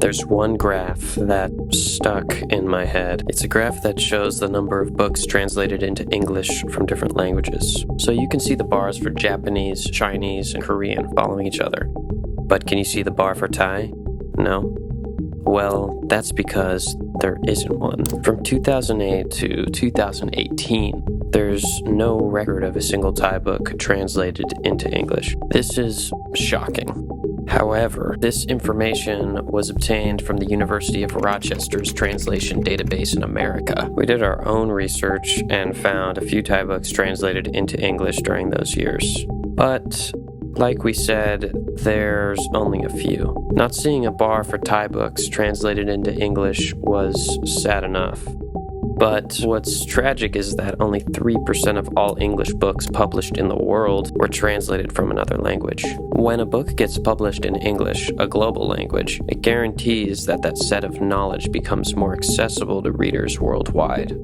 There's one graph that stuck in my head. It's a graph that shows the number of books translated into English from different languages. So you can see the bars for Japanese, Chinese, and Korean following each other. But can you see the bar for Thai? No? Well, that's because there isn't one. From 2008 to 2018, there's no record of a single Thai book translated into English. This is shocking. However, this information was obtained from the University of Rochester's translation database in America. We did our own research and found a few Thai books translated into English during those years. But like we said, there's only a few. Not seeing a bar for Thai books translated into English was sad enough. But what's tragic is that only 3% of all English books published in the world were translated from another language. When a book gets published in English, a global language, it guarantees that that set of knowledge becomes more accessible to readers worldwide.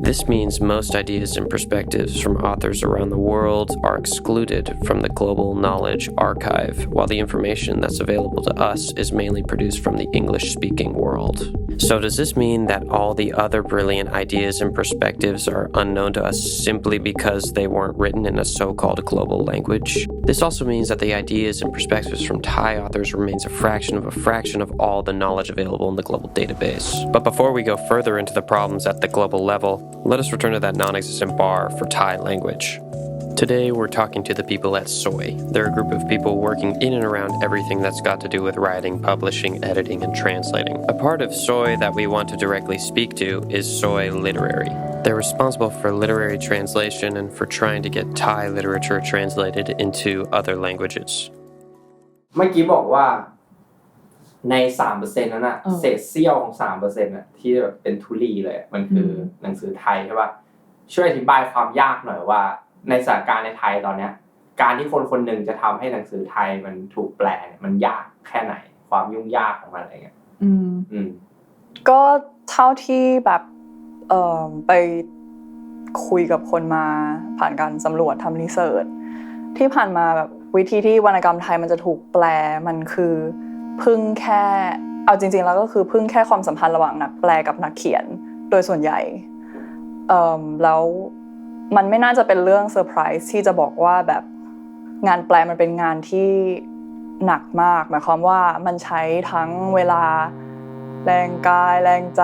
This means most ideas and perspectives from authors around the world are excluded from the global knowledge archive, while the information that's available to us is mainly produced from the English-speaking world. So does this mean that all the other brilliant ideas and perspectives are unknown to us simply because they weren't written in a so-called global language? This also means that the ideas and perspectives from Thai authors remains a fraction of all the knowledge available in the global database. But before we go further into the problems at the global level, let us return to that non-existent bar for Thai language. Today, we're talking to the people at Soy. They're a group of people working in and around everything that's got to do with writing, publishing, editing, and translating. A part of Soy that we want to directly speak to is Soy Literary. They're responsible for literary translation and for trying to get Thai literature translated into other languages. เมื่อกี้บอกว่าใน 3% นั้นน่ะเศษเสี้ยวของ 3% น่ะที่แบบเป็นทุลีเลยมันคือหนังสือไทยใช่ป่ะช่วยอธิบายความยากหน่อยว่าในสถานการณ์ในไทยตอนเนี้ยการที่คนคนหนึ่งจะทำให้หนังสือไทยมันถูกแปลเนี่ยมันยากแค่ไหนความยุ่งยากของมันอะไรเงี้ยก็เท่าที่แบบไปคุยกับคนมาผ่านการสำรวจทำรีเสิร์ชที่ผ่านมาแบบวิธีที่วรรณกรรมไทยมันจะถูกแปลมันคือพึ่งแค่เอาจริงๆแล้วก็คือพึ่งแค่ความสัมพันธ์ระหว่างนักแปลกับนักเขียนโดยส่วนใหญ่แล้วมันไม่น่าจะเป็นเรื่องเซอร์ไพรส์ที่จะบอกว่าแบบงานแปลมันเป็นงานที่หนักมากหมายความว่ามันใช้ทั้งเวลาแรงกายแรงใจ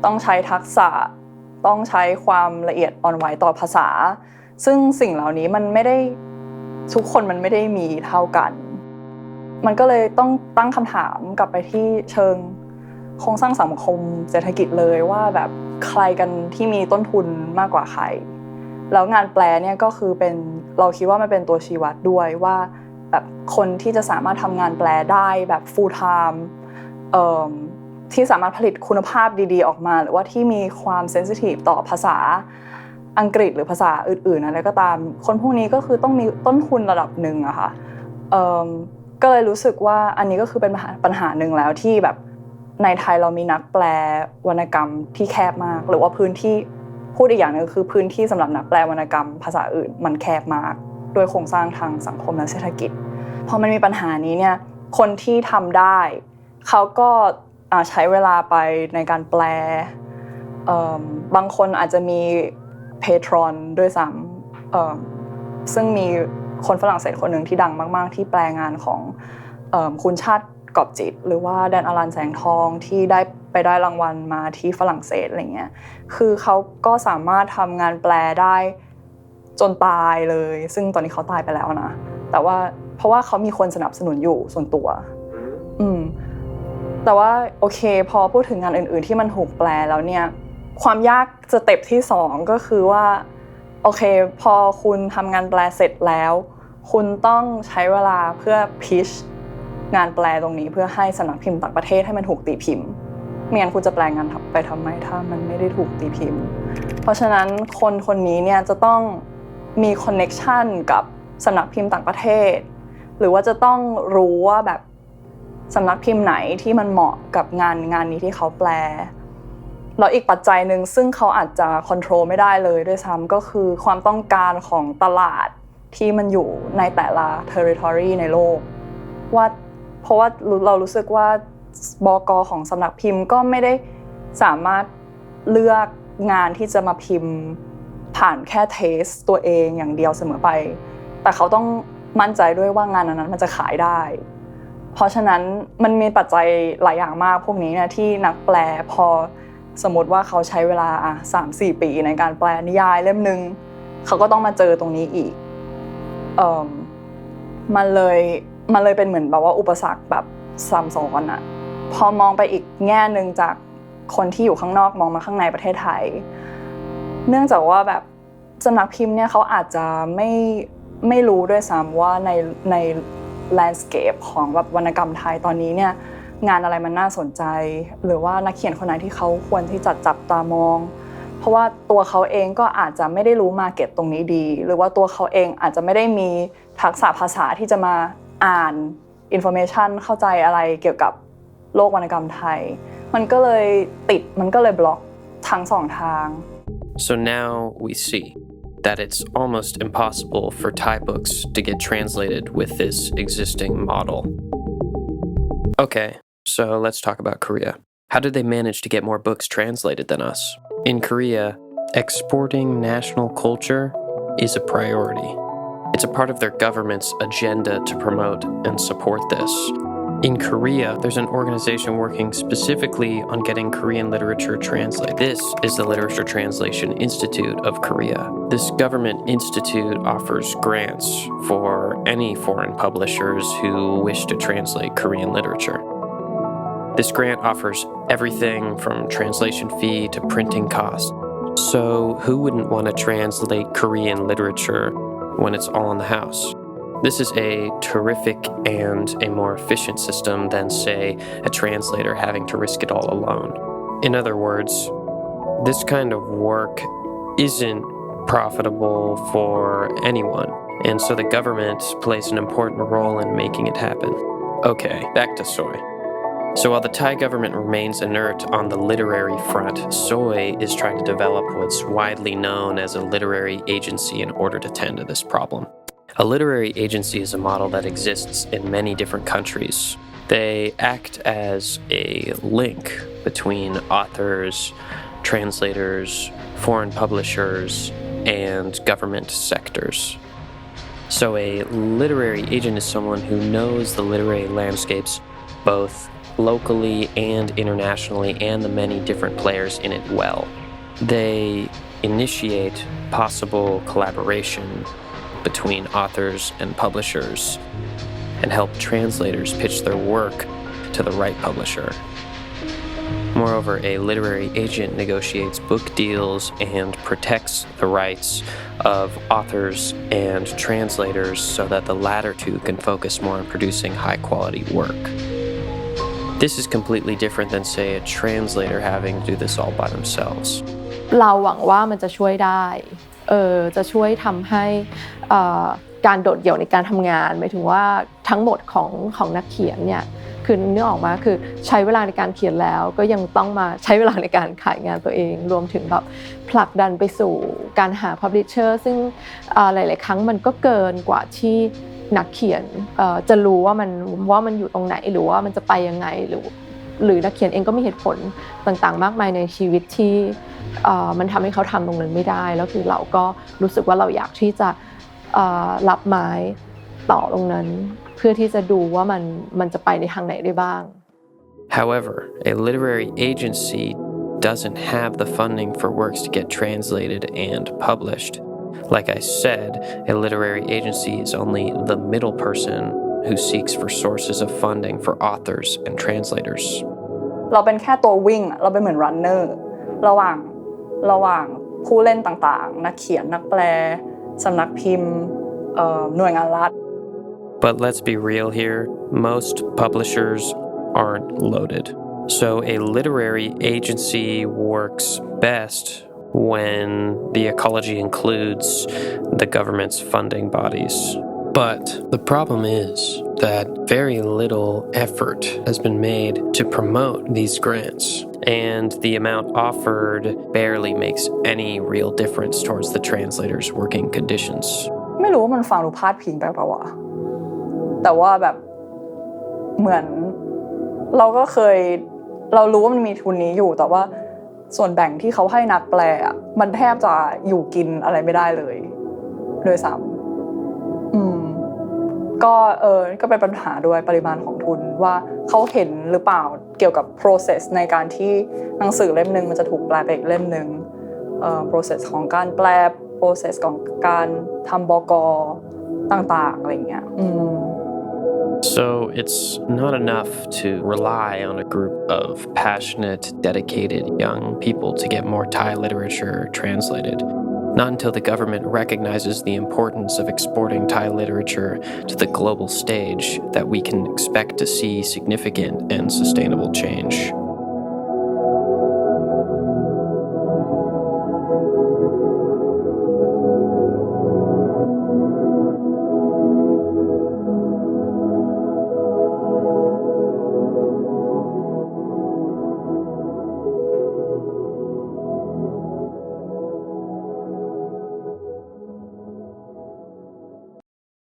ต้องใช้ทักษะต้องใช้ความละเอียดอ่อนไหวต่อภาษาซึ่งสิ่งเหล่านี้มันไม่ได้ทุกคนมันไม่ได้มีเท่ากันมันก็เลยต้องตั้งคำถามกลับไปที่เชิงโครงสร้างสังคมเศรษฐกิจเลยว่าแบบใครกันที่มีต้นทุนมากกว่าใครแล้วงานแปลเนี่ยก็คือเป็นเราคิดว่ามันเป็นตัวชี้วัดด้วยว่าแบบคนที่จะสามารถทำงานแปลได้แบบ full time ที่สามารถผลิตคุณภาพดีๆออกมาหรือว่าที่มีความเซนซิทีฟต่อภาษาอังกฤษหรือภาษาอื่นๆอะไรก็ตามคนพวกนี้ก็คือต้องมีต้นทุนระดับหนึ่งอะค่ะก็เลยรู้สึกว่าอันนี้ก็คือเป็นปัญหาหนึ่งแล้วที่แบบในไทยเรามีนักแปลวรรณกรรมที่แคบมากหรือว่าพื้นที่พูดอีกอย่างนึงคือพื้นที่สำหรับนักแปลวรรณกรรมภาษาอื่นมันแคบมากโดยโครงสร้างทางสังคมและเศรษฐกิจพอมันมีปัญหานี้เนี่ยคนที่ทำได้เขาก็ใช้เวลาไปในการแปลบางคนอาจจะมีเพทรอนด้วยซ้ำซึ่งมีคนฝรั่งเศสคนหนึ่งที่ดังมากๆที่แปลงานของคุณชาติกอบจิตหรือว่าแดนอลันแสงทองที่ได้รางวัลมาที่ฝรั่งเศสอะไรเงี้ยคือเขาก็สามารถทำงานแปลได้จนตายเลยซึ่งตอนนี้เขาตายไปแล้วนะแต่ว่าเพราะว่าเขามีคนสนับสนุนอยู่ส่วนตัวแต่ว่าโอเคพอพูดถึงงานอื่นๆที่มันถูกแปลแล้วเนี่ยความยากสเต็ปที่2ก็คือว่าโอเคพอคุณทำงานแปลเสร็จแล้วคุณต้องใช้เวลาเพื่อพิชงานแปลตรงนี้เพื่อให้สำนักพิมพ์ต่างประเทศให้มันถูกตีพิมพ์ไม่งั้นคุณจะแปลงานไปทำไมถ้ามันไม่ได้ถูกตีพิมพ์เพราะฉะนั้นคนนี้เนี่ยจะต้องมีคอนเนคชั่นกับสำนักพิมพ์ต่างประเทศหรือว่าจะต้องรู้ว่าแบบสำนักพิมพ์ไหนที่มันเหมาะกับงานนี้ที่เขาแปลแล้วอีกปัจจัยหนึ่งซึ่งเขาอาจจะควบคุมไม่ได้เลยด้วยซ้ำก็คือความต้องการของตลาดที่มันอยู่ในแต่ละ territory ในโลกว่า เพราะว่าเรารู้สึกว่าบก.ของสำนักพิมพ์ก็ไม่ได้สามารถเลือกงานที่จะมาพิมพ์ผ่านแค่เทสตัวเองอย่างเดียวเสมอไปแต่เขาต้องมั่นใจด้วยว่างานนั้นมันจะขายได้เพราะฉะนั้นมันมีปัจจัยหลายอย่างมากพวกนี้เนี่ยที่นักแปลพอสมมติว่าเขาใช้เวลา3-4 ปีในการแปลนิยายเล่มนึงเขาก็ต้องมาเจอตรงนี้อีกมันเลยเป็นเหมือนแบบว่าอุปสรรคแบบซ้ำซ้อนอะพอมองไปอีกแง่นึงจากคนที่อยู่ข้างนอกมองมาข้างในประเทศไทยเนื่องจากว่าแบบสำนักพิมพ์เนี่ยเขาอาจจะไม่รู้ด้วยซ้ำว่าในlandscape ของแบบวรรณกรรมไทยตอนนี้เนี่ยงานอะไรมันน่าสนใจหรือว่านักเขียนคนไหนที่เขาควรที่จะจับตามองเพราะว่าตัวเขาเองก็อาจจะไม่ได้รู้มาร์เก็ตตรงนี้ดีหรือว่าตัวเขาเองอาจจะไม่ได้มีทักษะภาษาที่จะมาอ่านอินโฟเมชันเข้าใจอะไรเกี่ยวกับโลกวรรณกรรมไทยมันก็เลยบล็อกทั้งสองทาง So now we see that it's almost impossible for Thai books to get translated with this existing model. Okay, so let's talk about Korea. How did they manage to get more books translated than us? In Korea, exporting national culture is a priority. It's a part of their government's agenda to promote and support this. In Korea, there's an organization working specifically on getting Korean literature translated. This is the Literature Translation Institute of Korea. This government institute offers grants for any foreign publishers who wish to translate Korean literature. This grant offers everything from translation fee to printing costs. So who wouldn't want to translate Korean literature when it's all in the house? This is a terrific and a more efficient system than, say, a translator having to risk it all alone. In other words, this kind of work isn't profitable for anyone, and so the government plays an important role in making it happen. Okay, back to Soy. So while the Thai government remains inert on the literary front, Soy is trying to develop what's widely known as a literary agency in order to tend to this problem. A literary agency is a model that exists in many different countries. They act as a link between authors, translators, foreign publishers, and government sectors. So a literary agent is someone who knows the literary landscapes both locally and internationally and the many different players in it well. They initiate possible collaboration between authors and publishers and help translators pitch their work to the right publisher. Moreover, a literary agent negotiates book deals and protects the rights of authors and translators so that the latter two can focus more on producing high-quality work. This is completely different than, say, a translator having to do this all by themselves. เราหวังว่ามันจะช่วยได้จะช่วยทำให้การโดดเดี่ยวในการทำงานหมายถึงว่าทั้งหมดของนักเขียนเนี่ยคือนึกออกมาคือใช้เวลาในการเขียนแล้วก็ยังต้องมาใช้เวลาในการขายงานตัวเองรวมถึงแบบผลักดันไปสู่การหา publisher ซึ่งหลายๆครั้งมันก็เกินกว่าที่นักเขียนจะรู้ว่ามันอยู่ตรงไหนหรือว่ามันจะไปยังไงหรือนักเขียนเองก็มีเหตุผลต่างๆมากมายในชีวิตที่มันทำให้เขาทำตรงนั้นไม่ได้แล้วคือเราก็รู้สึกว่าเราอยากที่จะรับไม้ต่อตรงนั้นเพื่อที่จะดูว่ามันจะไปในทางไหนได้บ้าง However, a literary agency doesn't have the funding for works to get translated and published. Like I said, a literary agency is only the middle person who seeks for sources of funding for authors and translators. เราเป็นแค่ตัววิ่งเราเป็นเหมือน runner ระหว่างผู้เล่นต่างๆนักเขียนนักแปลสำนักพิมพ์หน่วยงานรัฐ But let's be real here, most publishers aren't loaded. So a literary agency works best when the ecology includes the government's funding bodies. But the problem is that very little effort has been made to promote these grants, and the amount offered barely makes any real difference towards the translator's working conditions. ไม่รู้ว่ามันฟังดูพาดพิงไปเปล่าวะแต่ว่าแบบ เหมือนเราก็เคยเรารู้ว่ามันมีทุนนี้อยู่แต่ว่าส่วนแบ่งที่เขาให้นักแปลอะมันแทบจะอยู่กินอะไรไม่ได้เลยโดยซ้ำก็เป็นปัญหาด้วยปริมาณของทุนว่าเขาเห็นหรือเปล่าเกี่ยวกับ process ในการที่หนังสือเล่มนึงมันจะถูกแปลไปอีกเล่มนึงprocess ของการแปล process ของการทำบก.ต่างๆอะไรอย่างเงี้ยSo it's not enough to rely on a group of passionate, dedicated young people to get more Thai literature translated. Not until the government recognizes the importance of exporting Thai literature to the global stage that we can expect to see significant and sustainable change.